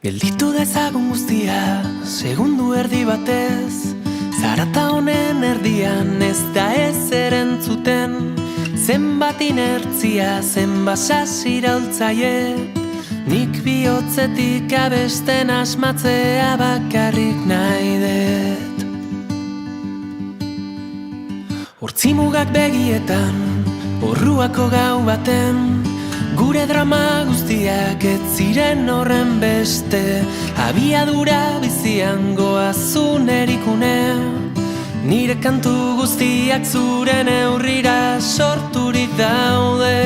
Gelditu dezagun guztia, segundu erdi batez. Zarata honen erdian ez da ezer entzuten. Zenbat inertzia, zenbat sasiraultzaie. Nik bihotzetik abesten asmatzea bakarrik nahi dut. Hortzimugak begietan, orruako gau baten. Gure drama guztiak ez ziren horren beste. Abiadura bizian goazun erikune. Nire kantu guztiak zure neurrira sorturik daude.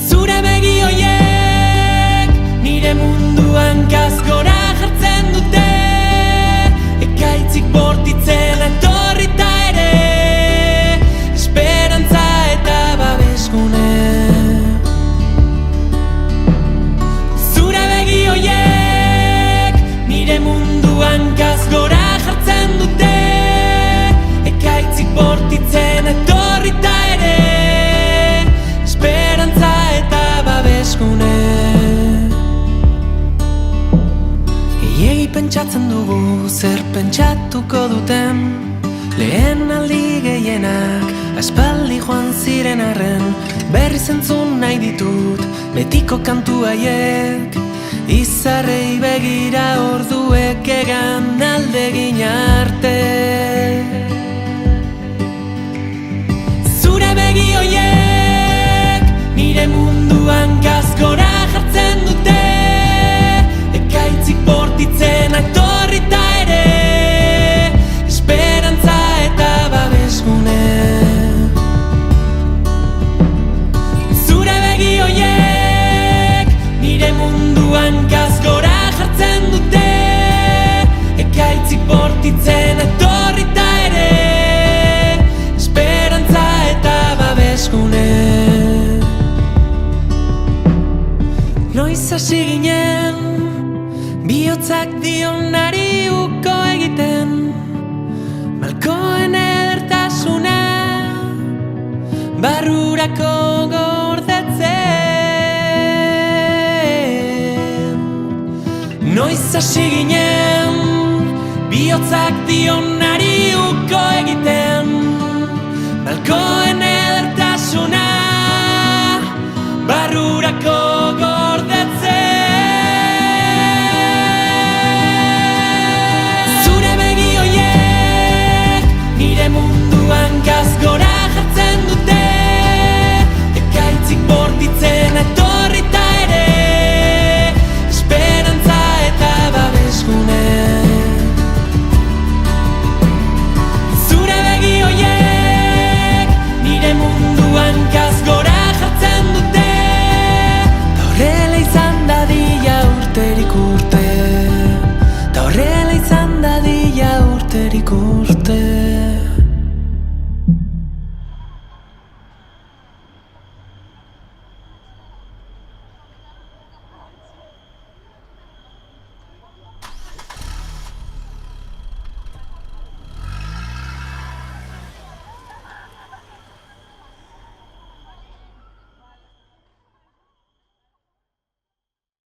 Zure begi hoiek nire munduan gazgora jartzen dute. Ekaitzik bortitzen etorrita ere. Esperantza eta babeskune. Zure begi hoiek nire munduan gazgora jartzen dute. Ekaitzik bortitzen etorrita ere. Esperantza eta babeskune. Iegi pentsatzen dugu zer pentsatuko duten. Lehen aldi gehienak aspaldi joan ziren arren. Berriz entzun nahi ditut betiko kantu haiek. Izarrei begira orduek egan aldegin arte. Zure begi hoiek nire munduan gazgora jartzen dute. Ekaitzik bortitzen etorrita ere. Esperantza eta babeskune. Zure begi hoiek nire munduan gazgora jartzen dute. Ekaitzik bortitzen etorrita ere. Esperantza eta babeskune. Noiz hasi ginen bihotzak dionari uko egiten. Malkoen edertasuna barrurako gordetzen. Noiz hasi ginen bihotzak dionari uko egiten. Malkoen